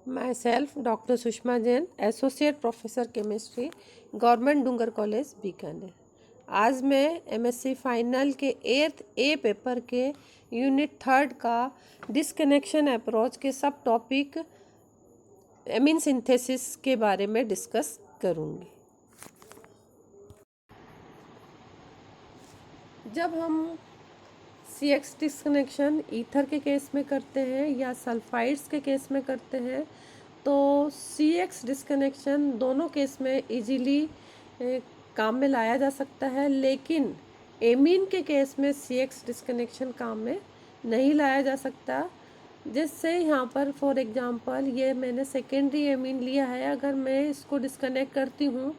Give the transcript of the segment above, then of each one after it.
My self doctor Sushma Jain, associate professor chemistry, government Dungar college Bikaner. आज मैं MSc final के 8th ए paper के यूनिट 3 का डिस्कनेक्शन अप्रोच के सब टॉपिक एमीन सिंथेसिस के बारे में डिस्कस करूँगी। जब हम CX डिस्कनेक्शन ईथर के केस में करते हैं या सल्फाइड्स के केस में करते हैं तो CX डिस्कनेक्शन दोनों केस में इजीली काम में लाया जा सकता है, लेकिन एमीन के केस में CX डिस्कनेक्शन काम में नहीं लाया जा सकता। जिससे यहाँ पर फॉर एग्जांपल ये मैंने सेकेंडरी एमीन लिया है, अगर मैं इसको डिस्कनेक्ट करती हूँ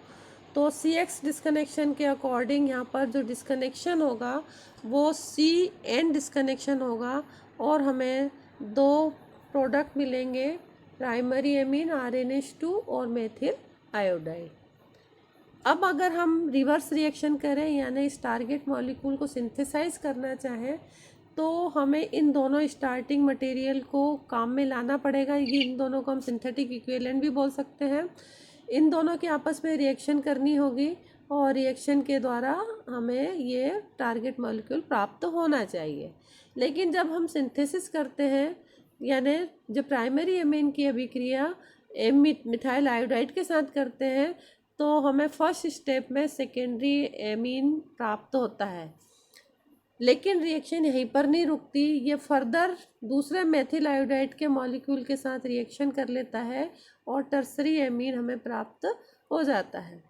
तो CX डिस्कनेक्शन के अकॉर्डिंग यहाँ पर जो डिस्कनेक्शन होगा वो CN डिस्कनेक्शन होगा और हमें दो प्रोडक्ट मिलेंगे, प्राइमरी एमीन RNH2 और मेथिल आयोडाइड। अब अगर हम रिवर्स रिएक्शन करें यानी इस टारगेट मॉलिक्यूल को सिंथेसाइज करना चाहें तो हमें इन दोनों स्टार्टिंग मटेरियल को काम में लाना पड़ेगा। ये इन दोनों को हम सिंथेटिक इक्विवेलेंट भी बोल सकते हैं। इन दोनों की आपस में रिएक्शन करनी होगी और रिएक्शन के द्वारा हमें ये टारगेट मॉलिक्यूल प्राप्त होना चाहिए। लेकिन जब हम सिंथेसिस करते हैं यानी जब प्राइमरी एमीन की अभिक्रिया मिथाइल आयोडाइड के साथ करते हैं तो हमें फर्स्ट स्टेप में सेकेंडरी एमीन प्राप्त होता है। लेकिन रिएक्शन यहीं पर नहीं रुकती, ये फर्दर दूसरे मेथिल आयोडाइड के मॉलिक्यूल के साथ रिएक्शन कर लेता है और टर्सरी एमीन हमें प्राप्त हो जाता है।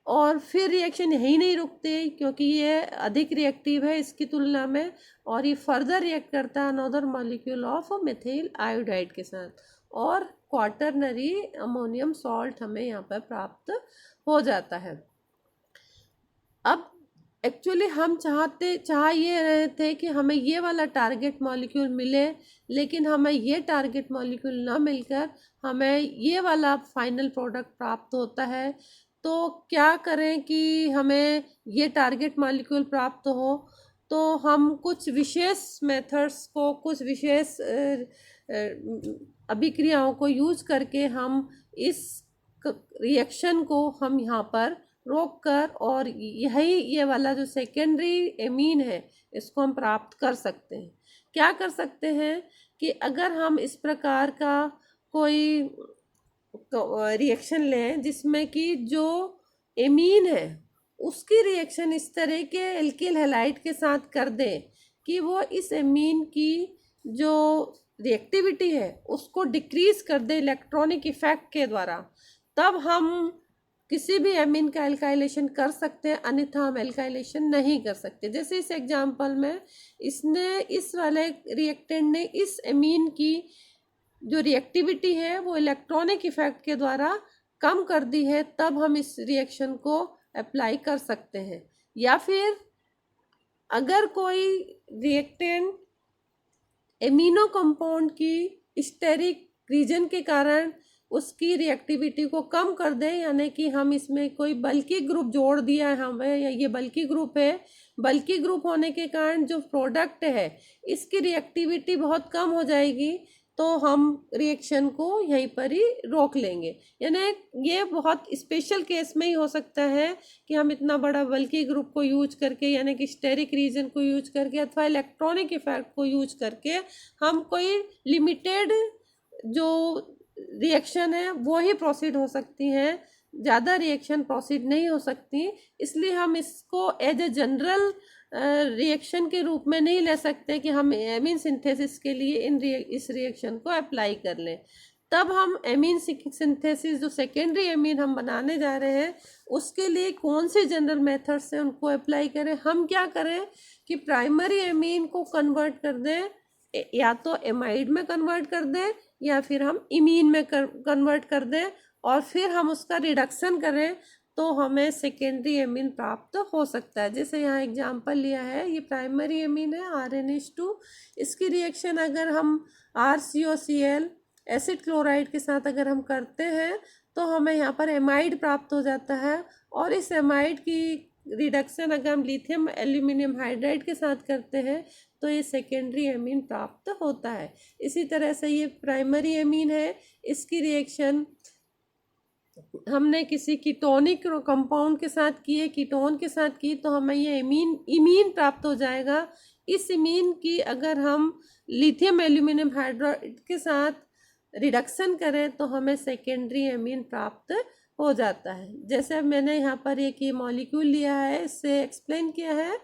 और फिर रिएक्शन यहीं नहीं रुकती क्योंकि ये अधिक रिएक्टिव है इसकी तुलना में और ये फर्दर रिएक्ट करता है another molecule of methyl iodide के साथ और क्वाटरनरी अमोनियम सॉल्ट हमें यहाँ पर प्राप्त हो जाता है। अब एक्चुअली हम चाह ये रहे थे कि हमें ये वाला टारगेट मॉलिक्यूल मिले, लेकिन हमें ये टारगेट मॉलिक्यूल ना मिलकर हमें ये वाला फाइनल प्रोडक्ट प्राप्त होता है। तो क्या करें कि हमें ये टारगेट मॉलिक्यूल प्राप्त हो, तो हम कुछ विशेष मेथड्स को, कुछ विशेष अभिक्रियाओं को यूज करके हम इस रिएक्शन को हम यहाँ पर रोक कर और यही ये वाला जो सेकेंडरी एमीन है इसको हम प्राप्त कर सकते हैं। क्या कर सकते हैं कि अगर हम इस प्रकार का कोई रिएक्शन लें जिसमें कि जो एमीन है उसकी रिएक्शन इस तरह के एल्किल हैलाइड के साथ कर दें कि वो इस एमीन की जो रिएक्टिविटी है उसको डिक्रीज कर दे इलेक्ट्रॉनिक इफेक्ट के द्वारा, तब हम किसी भी एमीन का एल्काइलेशन कर सकते हैं, अन्यथा हम एल्काइलेशन नहीं कर सकते। जैसे इस एग्जांपल में इसने इस वाले रिएक्टेंट ने इस एमीन की जो रिएक्टिविटी है वो इलेक्ट्रॉनिक इफेक्ट के द्वारा कम कर दी है, तब हम इस रिएक्शन को अप्लाई कर सकते हैं। या फिर अगर कोई रिएक्टेंट एमिनो कंपाउंड की स्टेरिक रीजन के कारण उसकी रिएक्टिविटी को कम कर दें, यानी कि हम इसमें कोई बल्की ग्रुप जोड़ दिया है हमें या ये बल्की ग्रुप है, बल्की ग्रुप होने के कारण जो प्रोडक्ट है इसकी रिएक्टिविटी बहुत कम हो जाएगी, तो हम रिएक्शन को यहीं पर ही रोक लेंगे। यानी ये बहुत स्पेशल केस में ही हो सकता है कि हम इतना बड़ा बल्की ग्रुप को यूज करके यानी कि स्टेरिक रीजन को यूज करके अथवा इलेक्ट्रॉनिक इफेक्ट को यूज करके हम कोई लिमिटेड जो रिएक्शन है वो ही प्रोसीड हो सकती हैं, ज़्यादा रिएक्शन प्रोसीड नहीं हो सकती। इसलिए हम इसको एज ए जनरल रिएक्शन के रूप में नहीं ले सकते कि हम एमीन सिंथेसिस के लिए इस रिएक्शन को अप्लाई कर लें। तब हम एमीन सिंथेसिस जो सेकेंडरी एमीन हम बनाने जा रहे हैं उसके लिए कौन से जनरल मेथड्स से उनको अप्लाई करें। हम क्या करें कि प्राइमरी एमीन को कन्वर्ट कर दें, या तो एमाइड में कन्वर्ट कर दें या फिर हम इमीन में कन्वर्ट कर दें और फिर हम उसका रिडक्शन करें तो हमें सेकेंडरी एमीन प्राप्त हो सकता है। जैसे यहाँ एग्जांपल लिया है, ये प्राइमरी एमीन है RNH2, इसकी रिएक्शन अगर हम RCOCl एसिड क्लोराइड के साथ अगर हम करते हैं तो हमें यहाँ पर एमाइड प्राप्त हो जाता है और इस एमाइड की रिडक्शन अगर हम लिथियम एल्यूमिनियम हाइड्राइड के साथ करते हैं तो ये सेकेंडरी एमीन प्राप्त होता है। इसी तरह से ये प्राइमरी एमीन है, इसकी रिएक्शन हमने किसी कीटोनिक कंपाउंड के साथ की है, कीटोन के साथ की, तो हमें ये इमीन प्राप्त हो जाएगा। इस इमीन की अगर हम लिथियम एल्यूमिनियम हाइड्राइड के साथ रिडक्शन करें तो हमें सेकेंडरी एमीन प्राप्त हो जाता है। जैसे मैंने यहाँ पर एक ये मॉलिक्यूल लिया है, इससे एक्सप्लेन किया है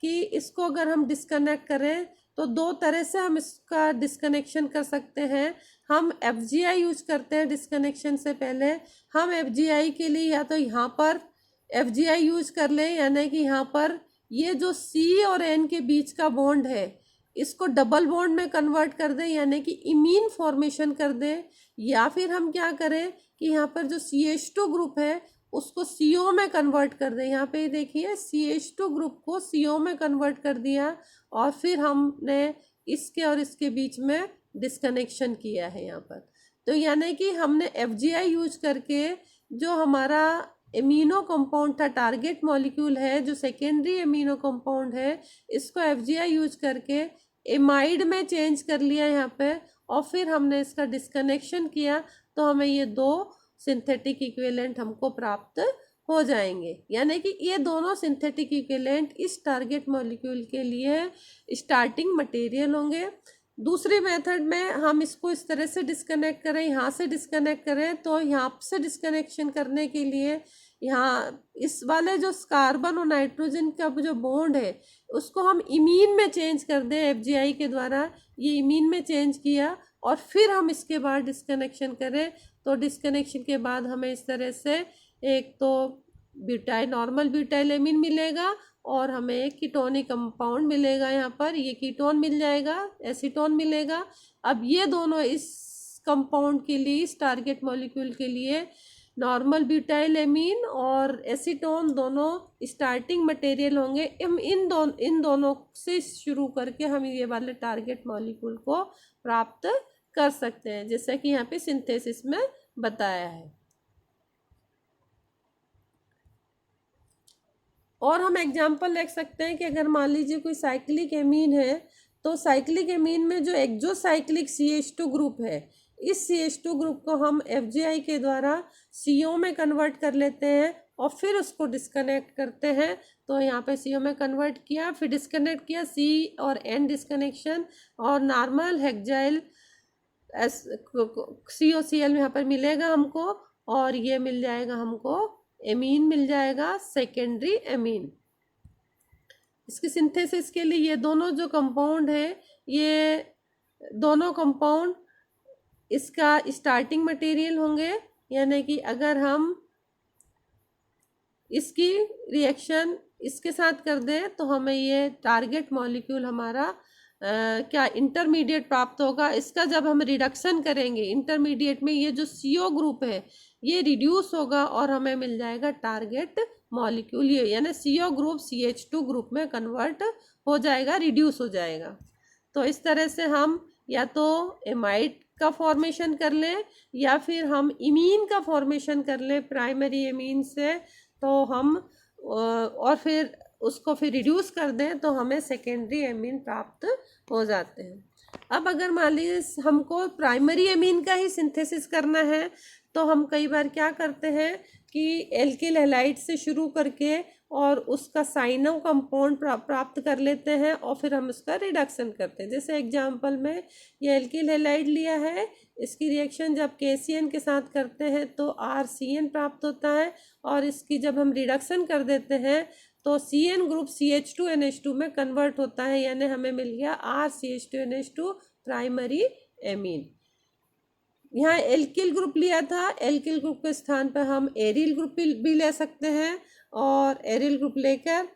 कि इसको अगर हम डिस्कनेक्ट करें तो दो तरह से हम इसका डिस्कनेक्शन कर सकते हैं। हम FGI यूज करते हैं डिस्कनेक्शन से पहले। हम FGI के लिए या तो यहाँ पर FGI यूज कर लें, यानी कि यहाँ पर ये जो C और N के बीच का बॉन्ड है इसको डबल बॉन्ड में कन्वर्ट कर दें, यानी कि इमीन फॉर्मेशन कर दें। या फिर हम क्या करें कि यहाँ पर जो CH2 ग्रुप है उसको CO में कन्वर्ट कर दें। यहाँ पे देखिए CH2 ग्रुप को CO में कन्वर्ट कर दिया और फिर हमने इसके और इसके बीच में डिस्कनेक्शन किया है यहाँ पर। तो यानी कि हमने FGI यूज करके जो हमारा एमिनो कंपाउंड था, टारगेट मॉलिक्यूल है जो सेकेंडरी एमिनो कंपाउंड है, इसको FGI यूज करके एमाइड में चेंज कर लिया यहाँ पे, और फिर हमने इसका डिस्कनेक्शन किया तो हमें ये दो सिंथेटिक इक्विवेलेंट हमको प्राप्त हो जाएंगे। यानी कि ये दोनों सिंथेटिक इक्विवेलेंट इस टारगेट मॉलिक्यूल के लिए स्टार्टिंग मटेरियल होंगे। दूसरी मेथड में हम इसको इस तरह से डिस्कनेक्ट करें, यहाँ से डिस्कनेक्ट करें, तो यहाँ से डिस्कनेक्शन करने के लिए यहाँ इस वाले जो कार्बन और नाइट्रोजन का जो बॉन्ड है उसको हम इमीन में चेंज कर दें FGI के द्वारा। ये इमीन में चेंज किया और फिर हम इसके बाद डिस्कनेक्शन करें, तो डिस्कनेक्शन के बाद हमें इस तरह से एक तो ब्यूटाइल नॉर्मल ब्यूटाइल एमीन मिलेगा और हमें एक कीटोनिक कंपाउंड मिलेगा। यहाँ पर ये कीटोन मिल जाएगा, एसीटोन मिलेगा। अब ये दोनों इस कंपाउंड के लिए, इस टारगेट मॉलिक्यूल के लिए नॉर्मल ब्यूटाइल एमीन और एसीटोन दोनों स्टार्टिंग मटेरियल होंगे। हम इन दोनों से शुरू करके हम ये वाले टारगेट मॉलिक्यूल को प्राप्त कर सकते हैं, जैसा कि यहाँ पे सिंथेसिस में बताया है। और हम एग्जाम्पल देख सकते हैं कि अगर मान लीजिए कोई साइक्लिक एमीन है, तो साइक्लिक एमीन में जो एक्सोसाइक्लिक CH2 ग्रुप है, इस CH2 ग्रुप को हम FGI के द्वारा CO में कन्वर्ट कर लेते हैं और फिर उसको डिस्कनेक्ट करते हैं। तो यहाँ पे CO में कन्वर्ट किया, फिर डिस्कनेक्ट किया, C और N डिस्कनेक्शन, और नॉर्मल हेक्साइल COCl यहाँ पर मिलेगा हमको, और ये मिल जाएगा हमको एमीन मिल जाएगा, सेकेंडरी एमीन। इसकी सिंथेसिस के लिए ये दोनों जो कंपाउंड है, ये दोनों कंपाउंड इसका स्टार्टिंग मटेरियल होंगे। यानी कि अगर हम इसकी रिएक्शन इसके साथ कर दें तो हमें ये टारगेट मॉलिक्यूल हमारा क्या इंटरमीडिएट प्राप्त होगा। इसका जब हम रिडक्शन करेंगे इंटरमीडिएट में, ये जो CO ग्रुप है ये रिड्यूस होगा और हमें मिल जाएगा टारगेट मॉलिक्यूल, ये यानी CO ग्रुप CH2 ग्रुप में कन्वर्ट हो जाएगा, रिड्यूस हो जाएगा। तो इस तरह से हम या तो एमाइड का फॉर्मेशन कर लें या फिर हम इमीन का फॉर्मेशन कर लें प्राइमरी एमीन से, तो हम और फिर उसको फिर रिड्यूस कर दें तो हमें सेकेंडरी एमीन प्राप्त हो जाते हैं। अब अगर मान लीजिए हमको प्राइमरी एमीन का ही सिंथेसिस करना है, तो हम कई बार क्या करते हैं कि एल्किल हैलाइड से शुरू करके और उसका साइनो कंपाउंड प्राप्त कर लेते हैं और फिर हम उसका रिडक्शन करते हैं। जैसे एग्जांपल में ये एल्किल हैलाइड लिया है, इसकी रिएक्शन जब KCN के साथ करते हैं तो RCN प्राप्त होता है, और इसकी जब हम रिडक्शन कर देते हैं तो CN ग्रुप CH2NH2 में कन्वर्ट होता है, यानी हमें मिल गया RCH2NH2 प्राइमरी एमीन। यहाँ एल्किल ग्रुप लिया था, एल्किल ग्रुप के स्थान पर हम एरिल ग्रुप भी ले सकते हैं, और एरिल ग्रुप लेकर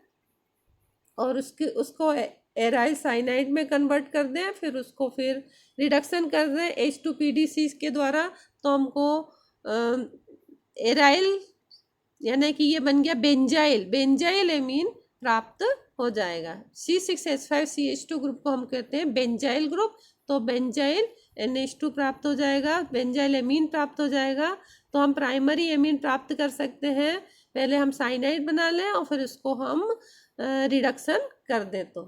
और उसको एराइल साइनाइड में कन्वर्ट कर दें, फिर उसको फिर रिडक्शन कर दें H2PDC के द्वारा, तो हमको एराइल यानी कि ये बन गया बेंजाइल एमीन प्राप्त हो जाएगा। C6H5CH2 ग्रुप को हम कहते हैं बेंजाइल ग्रुप, तो बेंजाइल NH2 प्राप्त हो जाएगा, बेंजाइल एमीन प्राप्त हो जाएगा। तो हम प्राइमरी एमीन प्राप्त कर सकते हैं, पहले हम साइनाइड बना लें और फिर उसको हम रिडक्शन कर दें। तो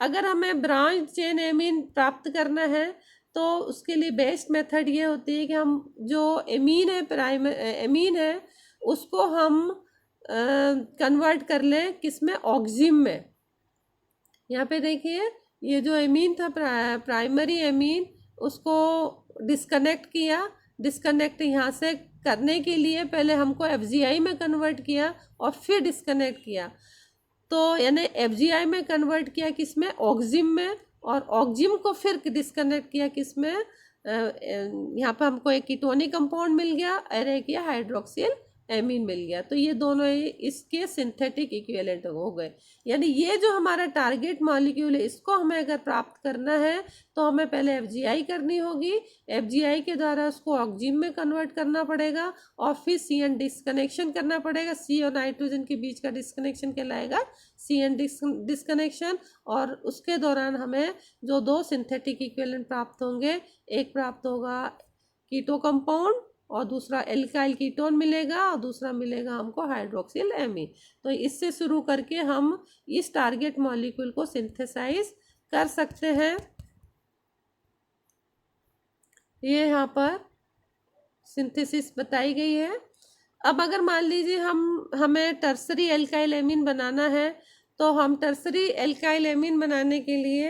अगर हमें ब्रांच चेन एमीन प्राप्त करना है तो उसके लिए बेस्ट मेथड ये होती है कि हम जो एमीन है एमीन है उसको हम कन्वर्ट कर लें किसमें, ऑक्जिम में। यहाँ पे देखिए ये जो एमीन था प्राइमरी एमीन, उसको डिस्कनेक्ट किया। डिस्कनेक्ट यहाँ से करने के लिए पहले हमको एफजीआई में कन्वर्ट किया और फिर डिस्कनेक्ट किया। तो यानी एफजीआई में कन्वर्ट किया किसमें, ऑक्जिम में, और ऑक्जिम को फिर डिस्कनेक्ट किया किसमें, यहाँ पे हमको एक कीटोनिक कंपाउंड मिल गया और एक ये हाइड्रोक्सिल एमीन मिल गया। तो ये दोनों इसके सिंथेटिक इक्विवेलेंट हो गए। यानी ये जो हमारा टारगेट मॉलिक्यूल है इसको हमें अगर प्राप्त करना है तो हमें पहले एफजीआई करनी होगी। एफजीआई के द्वारा उसको ऑक्जिम में कन्वर्ट करना पड़ेगा और फिर सी एन डिस्कनेक्शन करना पड़ेगा। सी और नाइट्रोजन के बीच का डिस्कनेक्शन कहलाएगा सी एन डिस्कनेक्शन। और उसके दौरान हमें जो दो सिंथेटिक इक्विवेलेंट प्राप्त होंगे, एक प्राप्त होगा कीटो कंपाउंड और दूसरा एल्काइल कीटोन मिलेगा और दूसरा मिलेगा हमको हाइड्रोक्सिल एमीन। तो इससे शुरू करके हम इस टारगेट मॉलिक्यूल को सिंथेसाइज कर सकते हैं। ये यहाँ पर सिंथेसिस बताई गई है। अब अगर मान लीजिए हमें टर्सरी एल्काइल एमीन बनाना है तो हम टर्सरी एल्काइल एमीन बनाने के लिए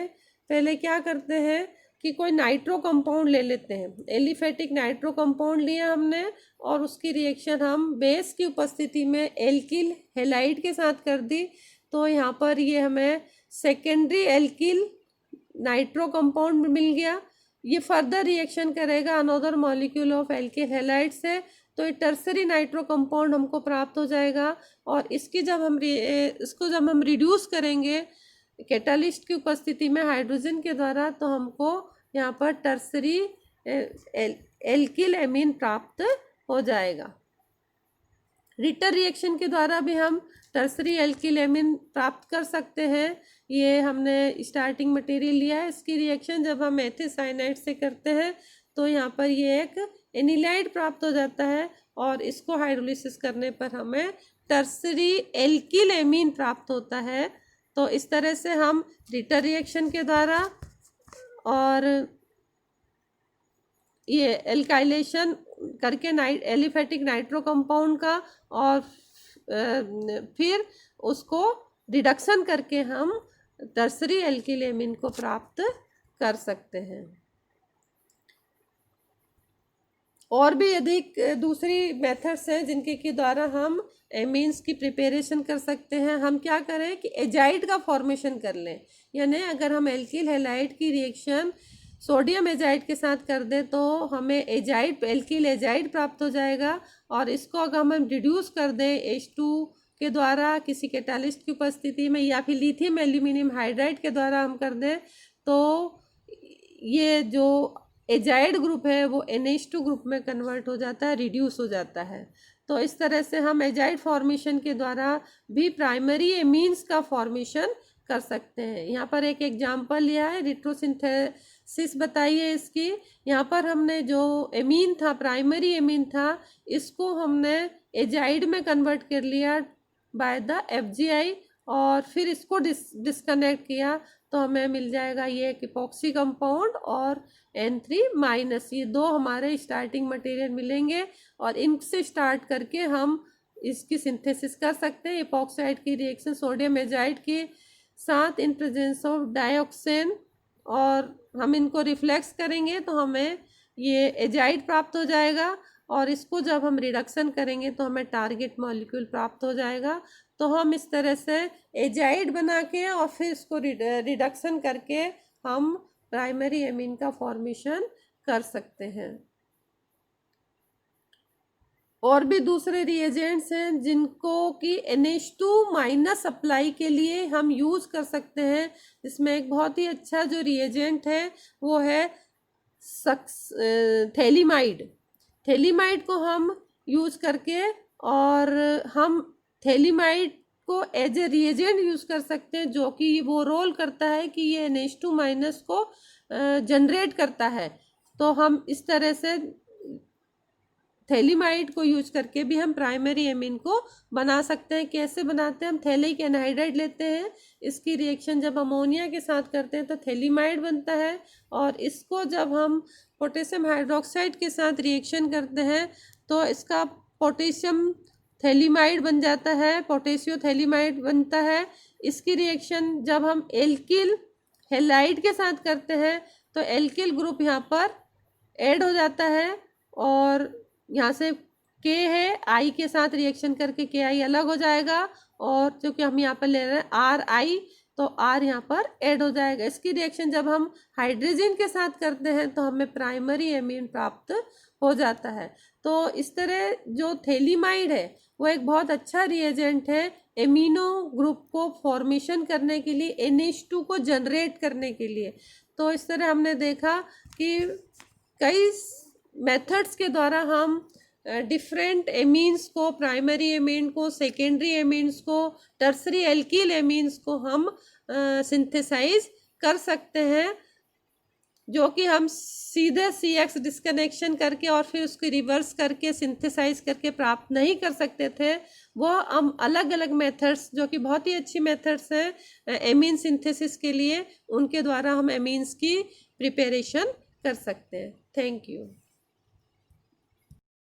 पहले क्या करते हैं कि कोई नाइट्रो कंपाउंड ले लेते हैं। एलिफेटिक नाइट्रो कंपाउंड लिया हमने और उसकी रिएक्शन हम बेस की उपस्थिति में एल्किल हेलाइड के साथ कर दी। तो यहाँ पर ये हमें सेकेंडरी एल्किल नाइट्रो कंपाउंड मिल गया। ये फर्दर रिएक्शन करेगा another molecule of alkyl halide से, तो ये टर्सरी नाइट्रो कंपाउंड हमको प्राप्त हो जाएगा। और इसको जब हम रिड्यूस करेंगे कैटालिस्ट की उपस्थिति में हाइड्रोजन के द्वारा, तो हमको यहाँ पर टर्सरी एल्किल एमीन प्राप्त हो जाएगा। रिटर रिएक्शन के द्वारा भी हम टर्सरी एल्किल एमीन प्राप्त कर सकते हैं। ये हमने स्टार्टिंग मटेरियल लिया है। इसकी रिएक्शन जब हम एथिसाइनाइड से करते हैं तो यहाँ पर ये एक एनिलाइड प्राप्त हो जाता है और इसको हाइड्रोलिसिस करने पर हमें टर्सरी एल्किल एमीन प्राप्त होता है। तो इस तरह से हम रिटर रिएक्शन के द्वारा और ये एल्काइलेशन करके एलिफेटिक नाइट्रो कंपाउंड का और फिर उसको रिडक्शन करके हम टर्सरी एल्किल एमीन को प्राप्त कर सकते हैं। और भी अधिक दूसरी मेथड्स हैं जिनके के द्वारा हम एमीन्स की प्रिपरेशन कर सकते हैं। हम क्या करें कि एजाइड का फॉर्मेशन कर लें। यानी अगर हम एल्किल हैलाइड की रिएक्शन सोडियम एजाइड के साथ कर दें तो हमें एल्किल एजाइड प्राप्त हो जाएगा। और इसको अगर हम रिड्यूस कर दें H2 के द्वारा किसी कैटालिस्ट की उपस्थिति में या फिर लिथियम एल्यूमिनियम हाइड्राइड के द्वारा हम कर दें तो ये जो एजाइड ग्रुप है वो NH2 ग्रुप में कन्वर्ट हो जाता है, रिड्यूस हो जाता है। तो इस तरह से हम एजाइड फॉर्मेशन के द्वारा भी प्राइमरी एमीन्स का फॉर्मेशन कर सकते हैं। यहाँ पर एक एग्जांपल लिया है, रिट्रोसिंथेसिस बताई है इसकी। यहाँ पर हमने जो एमीन था, प्राइमरी एमीन था, इसको हमने एजाइड में कन्वर्ट कर लिया बाय द FGI और फिर इसको डिस्कनेक्ट किया तो हमें मिल जाएगा ये एक इपॉक्सी कंपाउंड और N3-। ये दो हमारे स्टार्टिंग मटेरियल मिलेंगे और इनसे स्टार्ट करके हम इसकी सिंथेसिस कर सकते हैं। इपॉक्साइड की रिएक्शन सोडियम एजाइड के साथ इन प्रेजेंस ऑफ डाइऑक्सिन और हम इनको रिफ्लेक्स करेंगे तो हमें ये एजाइड प्राप्त हो जाएगा। और इसको जब हम रिडक्शन करेंगे तो हमें टारगेट मॉलिक्यूल प्राप्त हो जाएगा। तो हम इस तरह से एजाइड बना के और फिर इसको रिडक्शन करके हम प्राइमरी एमीन का फॉर्मेशन कर सकते हैं। और भी दूसरे रिएजेंट्स हैं जिनको कि NH2- सप्लाई के लिए हम यूज़ कर सकते हैं। इसमें एक बहुत ही अच्छा जो रिएजेंट है वो है थैलीमाइड। थैलीमाइड को हम यूज़ करके और हम थैलीमाइड को एज ए रिएजेंट यूज़ कर सकते हैं जो कि वो रोल करता है कि ये NH2- को जनरेट करता है। तो हम इस तरह से थैलीमाइड को यूज करके भी हम प्राइमरी एमीन को बना सकते हैं। कैसे बनाते हैं? हम थैलिक एनहाइड्राइड लेते हैं, इसकी रिएक्शन जब अमोनिया के साथ करते हैं तो थैलीमाइड बनता है, और इसको जब हम पोटेशियम हाइड्रोक्साइड के साथ रिएक्शन करते हैं तो इसका पोटेशियम थैलीमाइड बन जाता है, पोटेशियो थैलीमाइड बनता है। इसकी रिएक्शन जब हम एल्किल हेलाइड के साथ करते हैं तो एल्किल ग्रुप यहाँ पर ऐड हो जाता है, और यहाँ से के है, आई के साथ रिएक्शन करके के आई अलग हो जाएगा, और क्योंकि हम यहाँ पर ले रहे हैं आर आई तो आर यहाँ पर ऐड हो जाएगा। इसकी रिएक्शन जब हम हाइड्रोजन के साथ करते हैं तो हमें प्राइमरी एमीन प्राप्त हो जाता है। तो इस तरह जो थैलीमाइड है वो एक बहुत अच्छा रिएजेंट है एमिनो ग्रुप को फॉर्मेशन करने के लिए, NH2 को जनरेट करने के लिए। तो इस तरह हमने देखा कि कई मेथड्स के द्वारा हम डिफरेंट एमीन्स को, प्राइमरी एमीन को, सेकेंडरी एमीन्स को, टर्सरी एल्किल एमीन्स को हम सिंथेसाइज कर सकते हैं, जो कि हम सीधे CX डिस्कनेक्शन करके और फिर उसको रिवर्स करके सिंथेसाइज करके प्राप्त नहीं कर सकते थे। वो हम अलग अलग मेथड्स, जो कि बहुत ही अच्छी मेथड्स हैं एमीन सिंथेसिस के लिए, उनके द्वारा हम एमीन्स की प्रिपरेशन कर सकते हैं। Thank you.